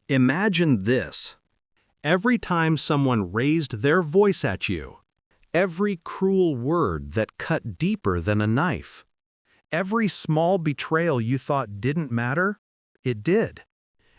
Imagine this. Every time someone raised their voice at you, every cruel word that cut deeper than a knife, every small betrayal you thought didn't matter, it did.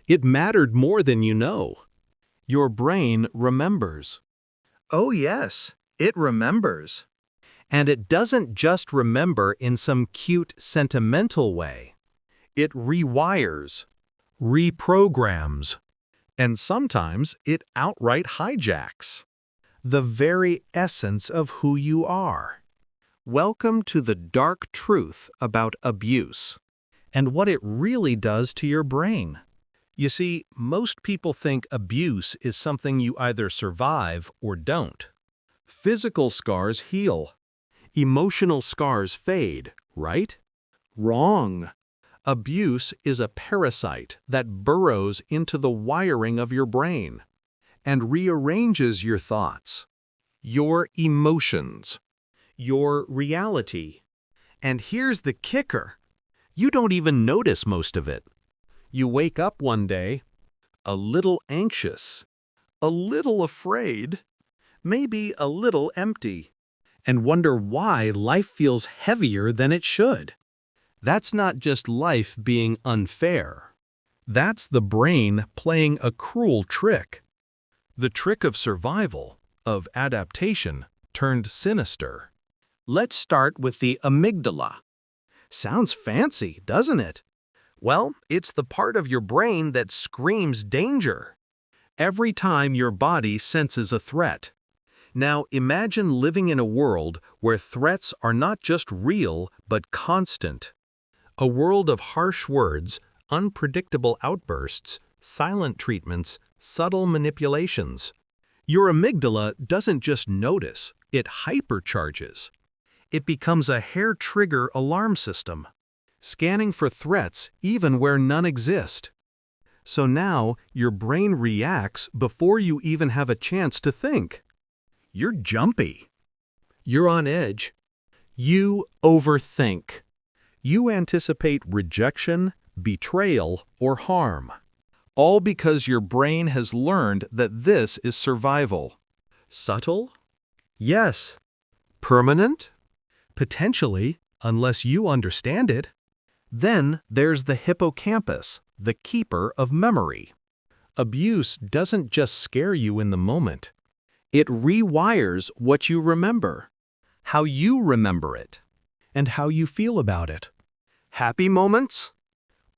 It mattered more than you know. Your brain remembers. Oh yes, it remembers. And it doesn't just remember in some cute, sentimental way. It rewires, reprograms, and sometimes it outright hijacks the very essence of who you are. Welcome to the dark truth about abuse and what it really does to your brain. You see, most people think abuse is something you either survive or don't. Physical scars heal. Emotional scars fade, right? Wrong. Abuse is a parasite that burrows into the wiring of your brain and rearranges your thoughts, your emotions, your reality. And here's the kicker. You don't even notice most of it. You wake up one day, a little anxious, a little afraid, maybe a little empty, and wonder why life feels heavier than it should. That's not just life being unfair. That's the brain playing a cruel trick. The trick of survival, of adaptation, turned sinister. Let's start with the amygdala. Sounds fancy, doesn't it? Well, it's the part of your brain that screams danger every time your body senses a threat. Now imagine living in a world where threats are not just real but constant. A world of harsh words, unpredictable outbursts, silent treatments, subtle manipulations. Your amygdala doesn't just notice, it hypercharges. It becomes a hair-trigger alarm system, scanning for threats even where none exist. So now your brain reacts before you even have a chance to think. You're jumpy. You're on edge. You overthink. You anticipate rejection, betrayal, or harm. All because your brain has learned that this is survival. Subtle? Yes. Permanent? Potentially, unless you understand it. Then there's the hippocampus, the keeper of memory. Abuse doesn't just scare you in the moment. It rewires what you remember, how you remember it, and how you feel about it. Happy moments?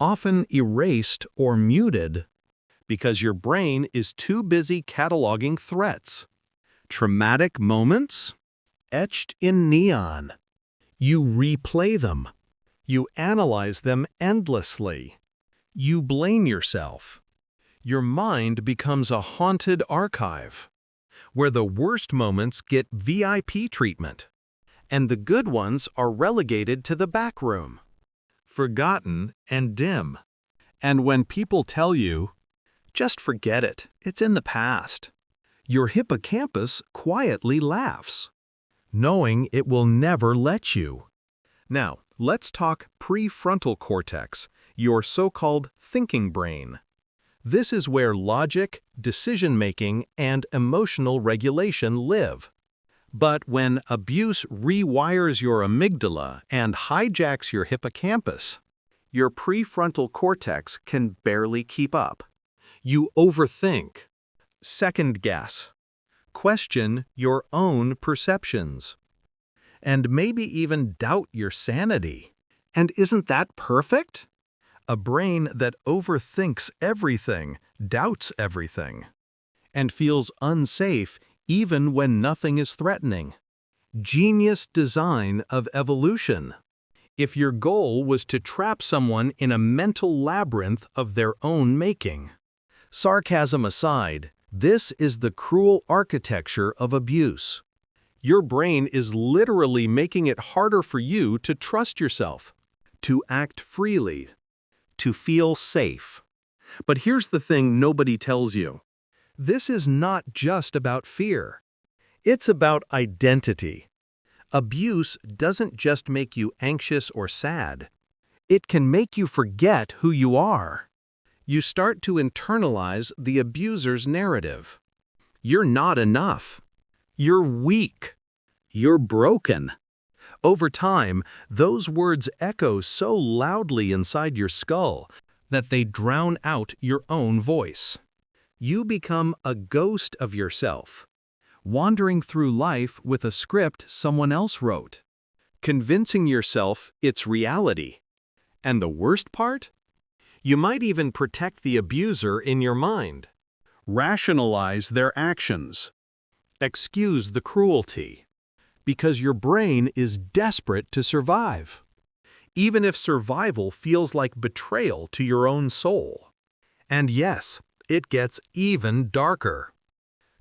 Often erased or muted because your brain is too busy cataloging threats. Traumatic moments? Etched in neon. You replay them. You analyze them endlessly. You blame yourself. Your mind becomes a haunted archive, where the worst moments get VIP treatment, and the good ones are relegated to the back room, forgotten and dim. And when people tell you, just forget it, it's in the past, your hippocampus quietly laughs, knowing it will never let you. Now, let's talk prefrontal cortex, your so-called thinking brain. This is where logic, decision-making, and emotional regulation live. But when abuse rewires your amygdala and hijacks your hippocampus, your prefrontal cortex can barely keep up. You overthink, second-guess, question your own perceptions, and maybe even doubt your sanity. And isn't that perfect? A brain that overthinks everything, doubts everything, and feels unsafe even when nothing is threatening. Genius design of evolution. If your goal was to trap someone in a mental labyrinth of their own making. Sarcasm aside, this is the cruel architecture of abuse. Your brain is literally making it harder for you to trust yourself, to act freely, to feel safe. But here's the thing nobody tells you. This is not just about fear. It's about identity. Abuse doesn't just make you anxious or sad. It can make you forget who you are. You start to internalize the abuser's narrative. You're not enough. You're weak. You're broken. Over time, those words echo so loudly inside your skull that they drown out your own voice. You become a ghost of yourself, wandering through life with a script someone else wrote, convincing yourself it's reality. And the worst part? You might even protect the abuser in your mind, rationalize their actions, excuse the cruelty, because your brain is desperate to survive, even if survival feels like betrayal to your own soul. And yes, it gets even darker.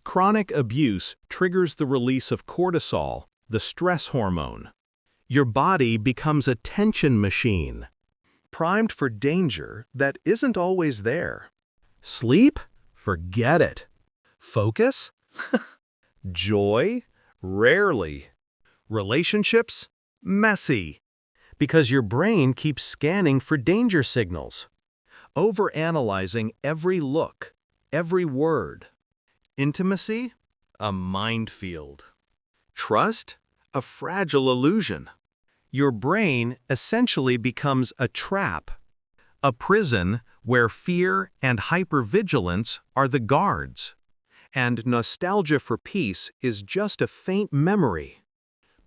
Chronic abuse triggers the release of cortisol, the stress hormone. Your body becomes a tension machine, primed for danger that isn't always there. Sleep? Forget it. Focus? Joy? Rarely. Relationships? Messy. Because your brain keeps scanning for danger signals, overanalyzing every look, every word. Intimacy? A minefield. Trust? A fragile illusion. Your brain essentially becomes a trap, a prison where fear and hypervigilance are the guards, and nostalgia for peace is just a faint memory.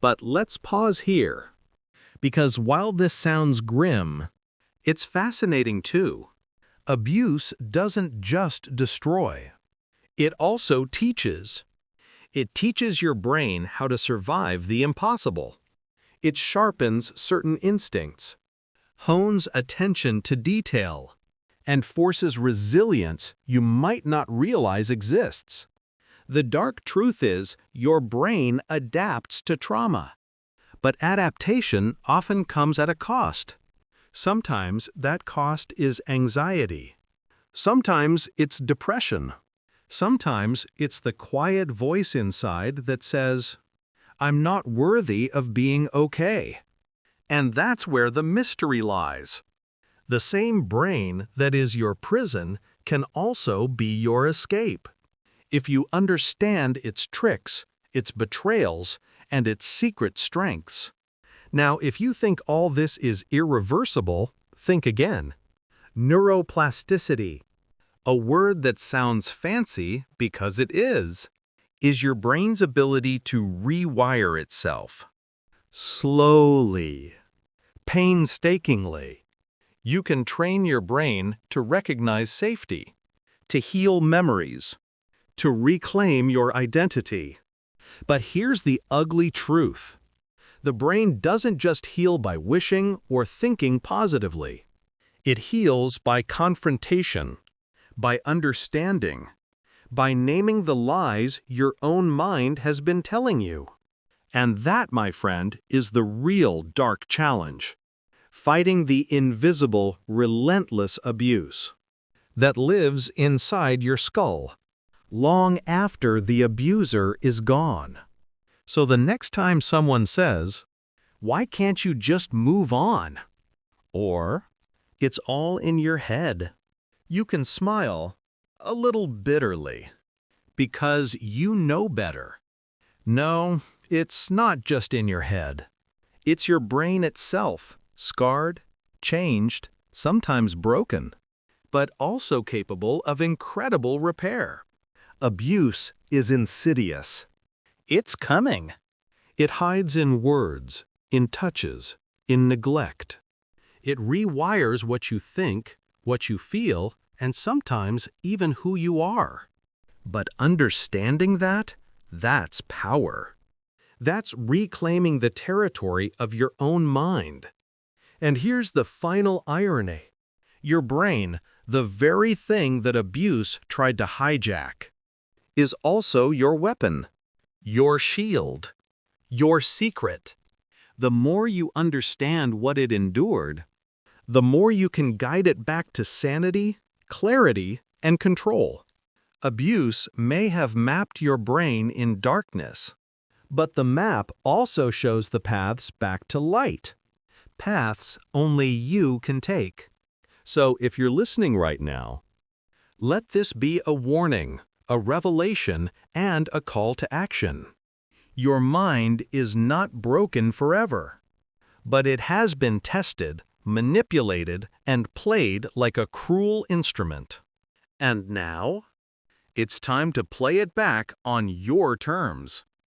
But let's pause here, because while this sounds grim, it's fascinating too. Abuse doesn't just destroy. It also teaches. It teaches your brain how to survive the impossible. It sharpens certain instincts, hones attention to detail, and forces resilience you might not realize exists. The dark truth is, your brain adapts to trauma. But adaptation often comes at a cost. Sometimes that cost is anxiety. Sometimes it's depression. Sometimes it's the quiet voice inside that says, "I'm not worthy of being okay." And that's where the mystery lies. The same brain that is your prison can also be your escape, if you understand its tricks, its betrayals, and its secret strengths. Now, if you think all this is irreversible, think again. Neuroplasticity, a word that sounds fancy because it is your brain's ability to rewire itself. Slowly, painstakingly, you can train your brain to recognize safety, to heal memories, to reclaim your identity. But here's the ugly truth. The brain doesn't just heal by wishing or thinking positively. It heals by confrontation, by understanding, by naming the lies your own mind has been telling you. And that, my friend, is the real dark challenge. Fighting the invisible, relentless abuse that lives inside your skull, long after the abuser is gone. So the next time someone says, "Why can't you just move on?" or, "It's all in your head," you can smile a little bitterly, because you know better. No, it's not just in your head. It's your brain itself, scarred, changed, sometimes broken, but also capable of incredible repair. Abuse is insidious. It's coming. It hides in words, in touches, in neglect. It rewires what you think, what you feel, and sometimes even who you are. But understanding that, that's power. That's reclaiming the territory of your own mind. And here's the final irony. Your brain, the very thing that abuse tried to hijack, is also your weapon, your shield, your secret. The more you understand what it endured, the more you can guide it back to sanity, clarity, and control. Abuse may have mapped your brain in darkness, but the map also shows the paths back to light. Paths only you can take. So if you're listening right now, let this be a warning, a revelation, and a call to action. Your mind is not broken forever, but it has been tested, manipulated, and played like a cruel instrument. And now, it's time to play it back on your terms.